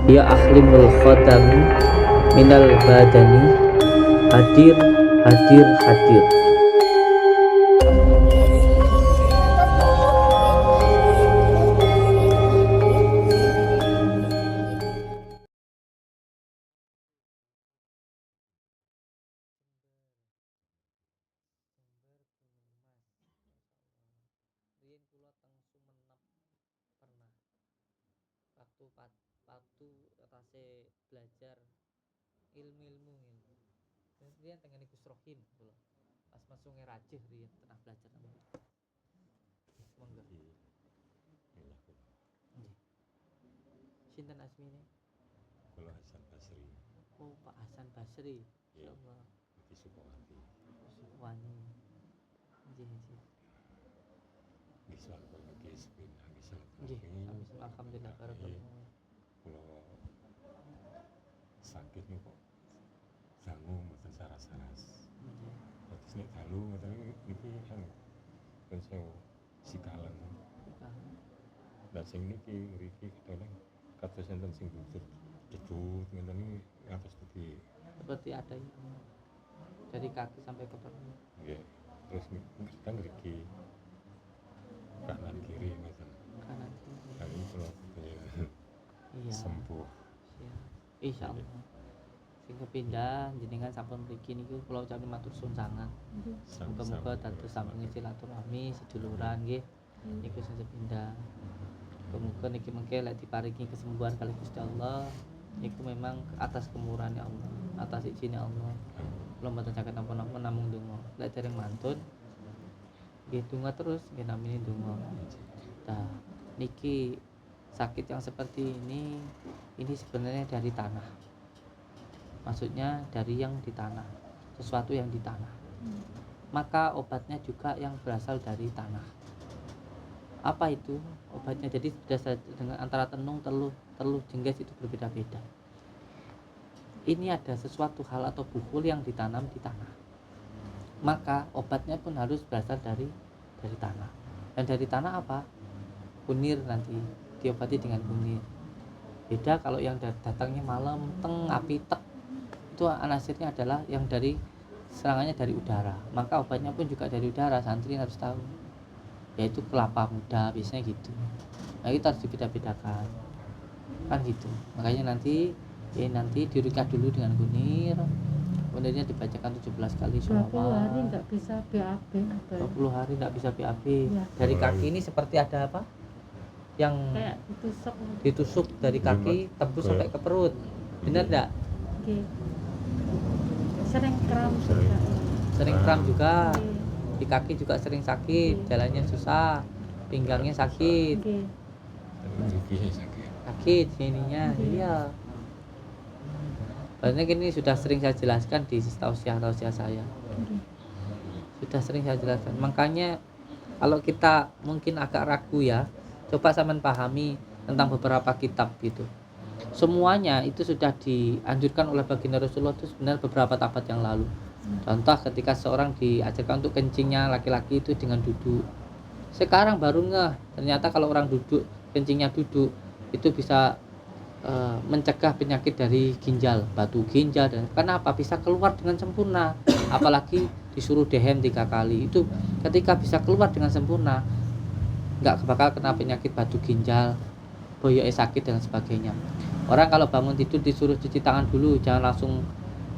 ya ahlimul khadami minal badani, hadir hadir hadir. Waktu rase belajar ilmu riyen tengen Gus Rohim kula pas masuk ngerajih riyen tengah belajar monggo nggih sinten asmine kula Hasan Basri. Oh Pak Hasan Basri insyaallah Iki Sukawati wani nggih nggih nggih sampun nggih sepindah nggih nggih alhamdulillah barakallahu kula sakit niku dangu mboten saras-saras. Terus nek dalu ngoten niki kan pun sewu sikalan. Lah sing niki mriki ketoleng kados enten sing butuh jedut ngeten iki ngatos dugi. Seperti ada dari kaki sampai ke perut. Nggih. Terus kita mriki kanan kiri ngoten. Kanan kiri. Kali kula Iya. Sembuh. Ya. Insyaallah. Sing kepindah jenengan sampun mriki niku kula ucapke matur suwun sanget. Muga-muga dados sampun silaturahmi seduluran nggih. Niku sing sepindah. Muga-muga niki mengke lek diparingi kesembuhan kali Gusti Allah niku memang atas kemurahan Allah, atas izin Allah. Kula mboten saged napa-napa namung donga. Lek dereng mantun nggih donga terus nggih namine donga. Nah, niki sakit yang seperti ini sebenarnya dari tanah. Maksudnya dari yang di tanah, sesuatu yang di tanah. Maka obatnya juga yang berasal dari tanah. Apa itu obatnya? Jadi berdasar dengan antara tenung, teluh, jengges itu berbeda-beda. Ini ada sesuatu hal atau buhul yang ditanam di tanah. Maka obatnya pun harus berasal dari tanah. Dan dari tanah apa? Kunir nanti diobati dengan kunir. Beda kalau yang datangnya malam teng api tek, itu anasirnya adalah yang dari serangannya dari udara. Maka obatnya pun juga dari udara, santri harus tahu, yaitu kelapa muda biasanya gitu. Nah kita harus dibeda-bedakan kan gitu. Makanya nanti dirukyah dulu dengan kunir, kemudian dibacakan 17 kali sholawat. 20 hari nggak bisa BAB. 20 hari nggak bisa BAB Ya. Dari kaki ini seperti ada apa yang Kayak ditusuk dari kaki tembus sampai ke perut, benar enggak? Oke. Sering kram Sering. juga. Sering kram juga, Oke. di kaki juga sering sakit, jalannya susah, pinggangnya sakit, Oke. Mriki sakit. sininya, iya. Banyak ini sudah sering saya jelaskan di tausiah saya. Oke. Sudah sering saya jelaskan. Makanya kalau kita mungkin agak ragu ya, coba sampean pahami tentang beberapa kitab gitu. Semuanya itu sudah dianjurkan oleh baginda Rasulullah itu sebenarnya beberapa abad yang lalu. Contoh ketika seorang diajarkan untuk kencingnya laki-laki itu dengan duduk. Sekarang baru ngeh, ternyata kalau orang duduk, kencingnya duduk, itu bisa mencegah penyakit dari ginjal, batu ginjal, dan kenapa bisa keluar dengan sempurna. Apalagi disuruh dehem 3 kali, itu ketika bisa keluar dengan sempurna, nggak bakal kena penyakit batu ginjal, boyoknya sakit dan sebagainya. Orang kalau bangun tidur disuruh cuci tangan dulu, jangan langsung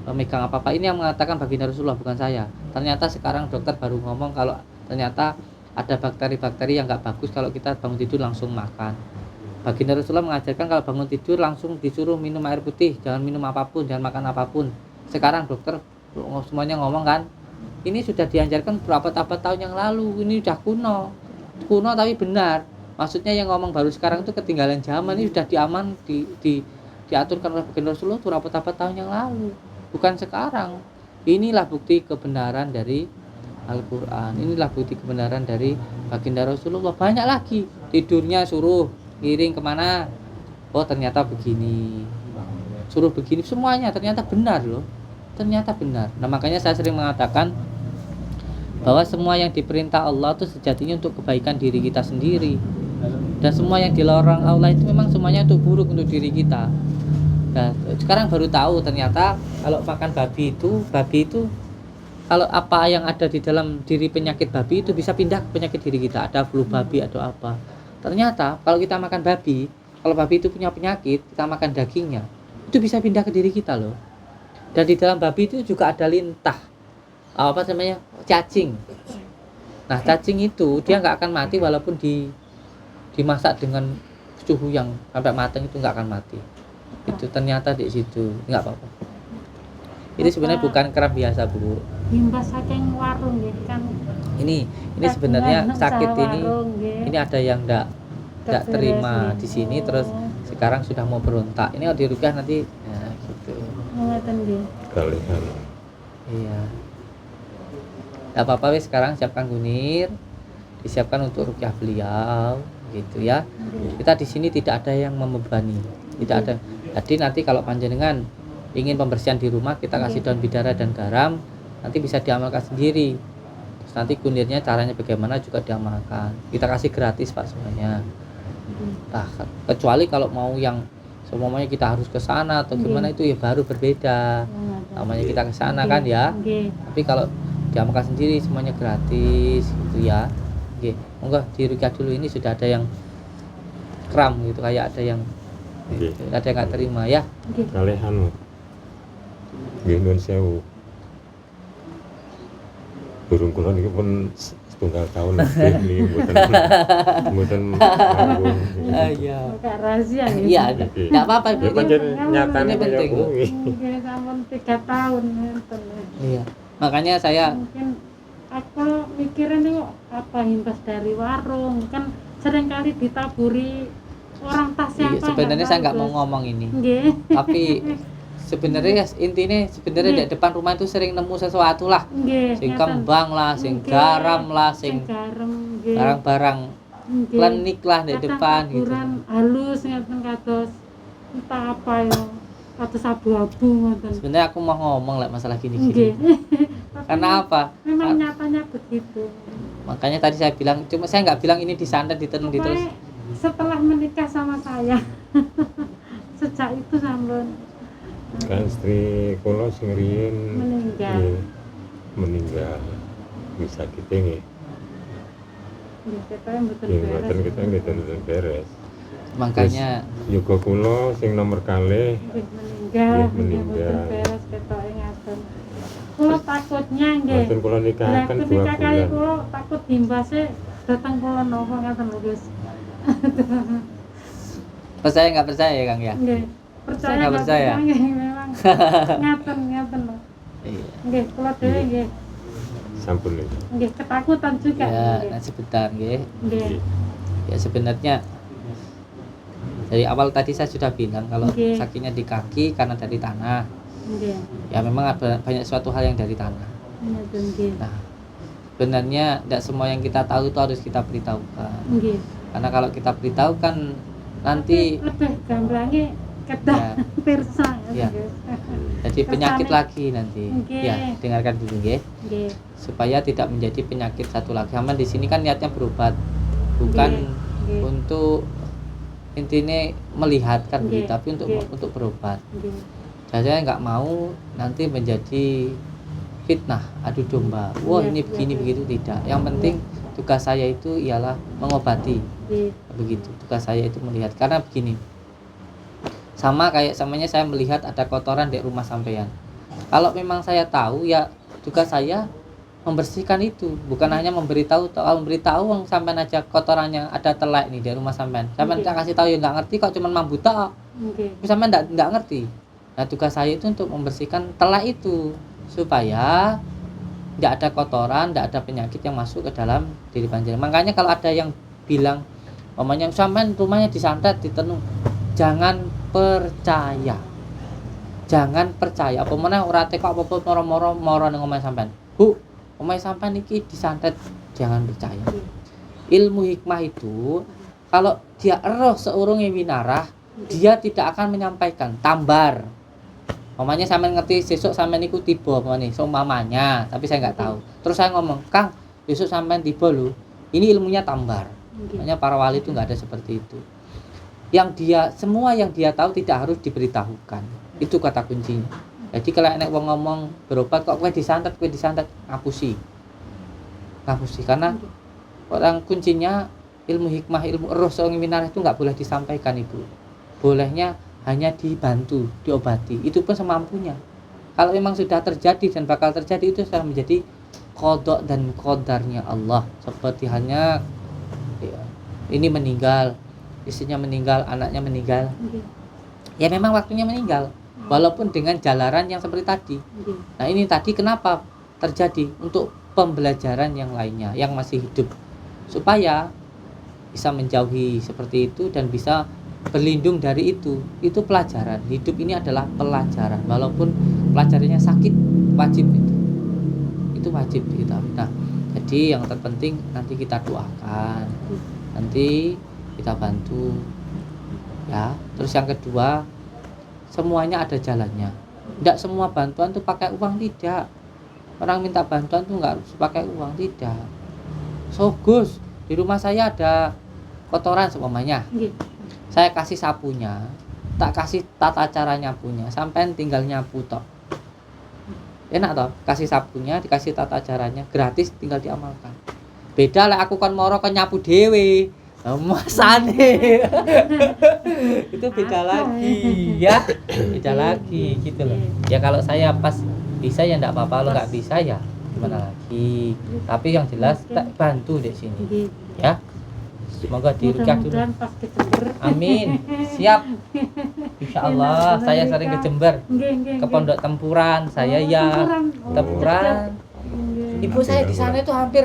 megang apa-apa. Ini yang mengatakan baginda Rasulullah, bukan saya. Ternyata sekarang dokter baru ngomong kalau ternyata ada bakteri-bakteri yang nggak bagus kalau kita bangun tidur langsung makan. Baginda Rasulullah mengajarkan kalau bangun tidur langsung disuruh minum air putih, jangan minum apapun, jangan makan apapun. Sekarang dokter semuanya ngomong kan, ini sudah diajarkan berapa tahun yang lalu, ini sudah kuno tapi benar. Maksudnya yang ngomong baru sekarang itu ketinggalan zaman, ini sudah diaturkan oleh baginda Rasulullah itu berapa tahun yang lalu, bukan sekarang. Inilah bukti kebenaran dari Al-Quran, inilah bukti kebenaran dari baginda Rasulullah. Banyak lagi, tidurnya suruh giring kemana, oh ternyata begini, suruh begini, semuanya ternyata benar loh, ternyata benar. Nah makanya saya sering mengatakan bahwa semua yang diperintah Allah itu sejatinya untuk kebaikan diri kita sendiri, dan semua yang dilarang Allah itu memang semuanya untuk buruk untuk diri kita. Nah, sekarang baru tahu ternyata kalau makan babi itu kalau apa yang ada di dalam diri penyakit babi itu bisa pindah ke penyakit diri kita. Ada flu babi atau apa. Ternyata kalau kita makan babi, kalau babi itu punya penyakit, kita makan dagingnya, itu bisa pindah ke diri kita loh. Dan di dalam babi itu juga ada lintah, apa namanya, cacing. Nah, cacing itu dia nggak akan mati walaupun dimasak dengan suhu yang sampai matang, itu nggak akan mati. Itu ternyata di situ nggak apa-apa. Itu sebenarnya bukan kram biasa, Bu. Imbas saking warung nggih kan. Ini sebenarnya Kagungan sakit usaha ini. warung, nggih. Ini ada yang nggak terima di sini, terus sekarang sudah mau berontak. Ini kalau dirukyah nanti, ya gitu. Ngoten nggih. Kalian Iya. Gak apa-apa wis, sekarang siapkan gunir, disiapkan untuk rukyah beliau, gitu ya. Kita di sini tidak ada yang membebani, tidak ada. Jadi nanti kalau panjenengan ingin pembersihan di rumah, kita kasih daun bidara dan garam, nanti bisa diamalkan sendiri. Terus nanti kunirnya caranya bagaimana juga diamalkan. Kita kasih gratis Pak semuanya. Nah, kecuali kalau mau yang semuanya kita harus ke sana atau gimana, itu ya baru berbeda. Namanya kita ke sana kan ya. Nggih. Tapi kalau diamalkan sendiri semuanya gratis gitu ya. Oke, monggo dirukyah dulu. Ini sudah ada yang kram gitu, kayak ada yang Nggih. ada yang nggak terima ya. Nggih. kalian nggih nuwun sewu. Burung kula niki pun setunggal tahun niki mboten nganggung. Iya. Kak rahasia nggih. Iya, enggak apa-apa Ya Bu. pancen nyatane Ini kaya penting. kuwi. Nggih sampun 3 tahun ngeten. Iya. Makanya saya Mungkin aku mikirin nih apa imbas dari warung kan seringkali ditaburi orang tas yang sebenarnya saya nggak mau ngomong ini. Nggih. Tapi sebenarnya intinya sebenarnya di depan rumah itu sering nemu sesuatu lah. Nggih. Sing ngeten. kembang lah, sing Nggih. garam lah, sing garam nggih. barang-barang Nggih. klenik lah di Kadang depan gitu. taburan halus ngeten kados entah apa ya. Kados abu-abu ngoten. Sebenarnya aku mau ngomong lah masalah Nggih. gini-gini. Karena apa? Memang nyatanya begitu. Makanya tadi saya bilang, cuma saya nggak bilang ini disantet, ditenun, diterus. Pokoknya setelah menikah sama saya sejak itu sampai Kan istri kula sing riyen meninggal. nggih, meninggal. Bisa kita nggih. Nggih, kita mboten Nggih, beres. mboten kita nggih mboten beres. Makanya Yoga kula sing nomor kalih Nggih, meninggal. Nggih, Nggih, meninggal. mboten beres ketoke ngaten. Kula takutnya nggih. mboten kula Lah nikahaken 2 ketika kali bulan. kula takut imbasnya datang kula napa ngaten lho Gus. percaya nggak percaya ya Kang ya? Nggih. Percaya nggak nggak percaya. nggih memang ngaten lho. Iya. Nggih, kula dhewe nggih. Sampun nggih. Nggih, ketakutan juga. Ya, nggih. nah sebentar nggih. Nggih. Ya sebenarnya dari awal tadi saya sudah bilang kalau Oke. sakitnya di kaki karena dari tanah. Nggih. Ya memang ada banyak suatu hal yang dari tanah. Ngoten nggih. Nah, sebenarnya tidak semua yang kita tahu itu harus kita beritahukan. Nggih. Karena kalau kita beritahukan nanti lebih gamblangnya kedah pirsa Ya. Gus. jadi penyakit Kesane. lagi nanti. Oke. Ya, dengarkan dulu nggih. Nggih. Supaya tidak menjadi penyakit satu lagi. Aman di sini kan niatnya berobat, bukan Nggih. untuk intinya melihat kan Nggih. begitu, tapi Nggih. untuk berobat. Nggih. Saya nggak mau nanti menjadi fitnah, adu domba. Wah Iya, ini iya, begini iya. begitu, tidak. Yang penting tugas saya itu ialah mengobati, Nggih. begitu. Tugas saya itu melihat. Karena begini, sama kayak samanya saya melihat ada kotoran di rumah sampean. Kalau memang saya tahu ya tugas saya membersihkan itu, bukan hanya memberitahu. Kalau memberitahu sampean aja kotorannya ada telek nih di rumah sampean. Sampean Oke. tak kasih tahu ya nggak ngerti kok, cuman mambu tak. Nggih. Sampean nggak ngerti. Nah tugas saya itu untuk membersihkan telek itu supaya tidak ada kotoran, tidak ada penyakit yang masuk ke dalam diri panjenengan. Makanya kalau ada yang bilang, mamanya sampean rumahnya disantet, ditenung, jangan percaya. Jangan percaya. Apa meneh ora teko apa-apa moro-moro ning omahe sampean. Bu, omahe sampean iki disantet, jangan percaya. Ilmu hikmah itu kalau dia eroh seurunge winarah, dia tidak akan menyampaikan tambar. Mamanya sampean ngerti sesuk sampean iku tiba mamane, mamanya, tapi saya nggak tahu. Terus saya ngomong, "Kang, besok sampean tiba lho." Ini ilmunya tambar. Nggih. Makanya para wali itu nggak ada seperti itu. semua yang dia tahu tidak harus diberitahukan. Itu kata kuncinya. Jadi kalau enek wong ngomong berobat kok kowe disantet, ngapusi karena orang kuncinya ilmu hikmah, ilmu roh seorang minarah itu nggak boleh disampaikan Ibu. Bolehnya hanya dibantu, diobati. Itu pun semampunya. Kalau memang sudah terjadi dan bakal terjadi, itu sudah menjadi qada dan qadarnya Allah. Seperti hanya ya, ini meninggal, istrinya meninggal, anaknya meninggal. Ya memang waktunya meninggal. Walaupun dengan jalaran yang seperti tadi. Nah ini tadi kenapa terjadi? Untuk pembelajaran yang lainnya, yang masih hidup. Supaya bisa menjauhi seperti itu dan bisa berlindung dari itu. Itu pelajaran. Hidup ini adalah pelajaran. Walaupun pelajarannya sakit, wajib itu. Itu wajib kita. Nah, jadi yang terpenting nanti kita doakan. Nanti kita bantu. Ya, terus yang kedua, semuanya ada jalannya. Tidak semua bantuan tuh pakai uang, tidak. Orang minta bantuan tuh nggak harus pakai uang, tidak. So Gus, di rumah saya ada kotoran seumpamanya. Saya kasih sapunya, tak kasih tata cara nyapunya, sampai tinggal nyapu tok. Enak toh, kasih sapunya, dikasih tata caranya, gratis tinggal diamalkan. Beda lah aku kan moro kan nyapu dewe. Masane. Itu beda lagi ya. Beda lagi gitu loh. Ya kalau saya pas bisa ya enggak apa-apa, kalau enggak bisa ya gimana lagi. Tapi yang jelas tak bantu di sini. Ya. Semoga dirukyah dulu. Amin. Siap. Insyaallah saya sering ke Jember. Ke Pondok Tempuran, saya ya. Tempuran. Ibu saya di sana itu hampir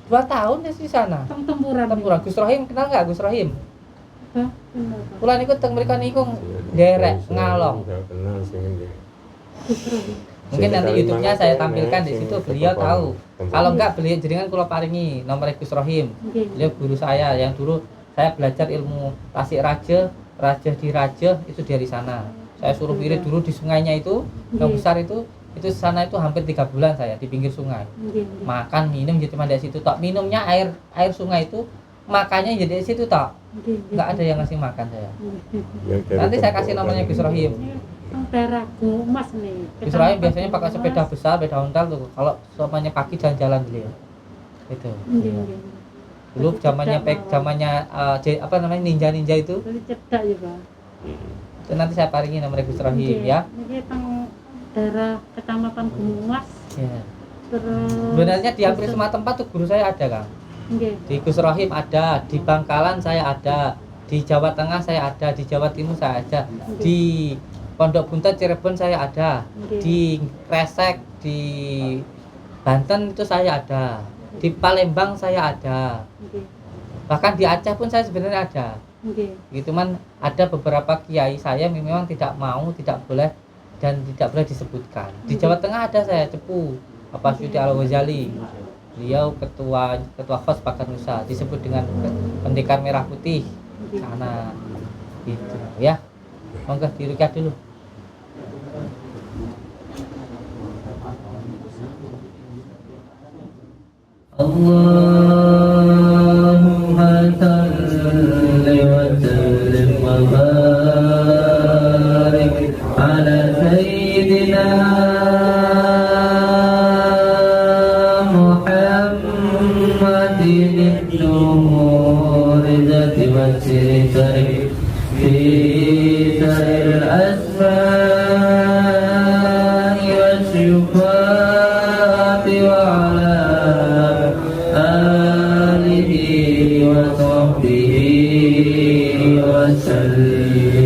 2 tahun ya di sana. Tempuran. Gus Rohim kenal enggak Gus Rohim? Kula niku teng mriku niku nderek ngalong. Mungkin nanti YouTube-nya saya tampilkan di situ, beliau tahu. Kalau enggak beliau jenengan kula paringi nomor Gus Rohim. Beliau guru saya yang dulu saya belajar ilmu tasik raja di raja itu dari sana. Saya suruh wirid dulu di sungainya itu, yang besar itu sana itu hampir 3 bulan saya di pinggir sungai. Makan minum jadi cuma dari situ tok. Minumnya air sungai itu, makannya jadi dari situ tok. Enggak ada yang ngasih makan saya. Nanti saya kasih nomornya Gus Rohim. Daerah Gumas nih. Gus Rohim biasanya pakai sepeda besar, sepeda ontel tuh. Kalau semuanya pagi jalan-jalan beliau. Itu. Dulu zamannya apa namanya ninja itu. Cedak ya, Pak. Itu nanti saya paringi nomor Gus Rohim ya. Ini teng daerah Kecamatan Gumas. Ya. Terus sebenarnya di hampir semua tempat tuh guru saya ada, Kang. Di Gus Rohim ada, di Bangkalan saya ada, di Jawa Tengah saya ada, di Jawa Timur saya ada, di Pondok Buntet Cirebon saya ada, di Kresek di Banten itu saya ada, di Palembang saya ada, bahkan di Aceh pun saya sebenarnya ada. Gitu man, ada beberapa kiai saya memang tidak boleh dan tidak boleh disebutkan. Di Jawa Tengah ada saya Cepu, Bapak Syudi Al-Ghazali. Beliau ketua FOS Pakar Nusa, disebut dengan Pendekar Merah Putih sana gitu ya. Monggo dirukyah dulu. Allahumma salli wa sallim wa barik ala sayyidina في سائر الأسماء والصفات وعلى آله وصحبه وسلم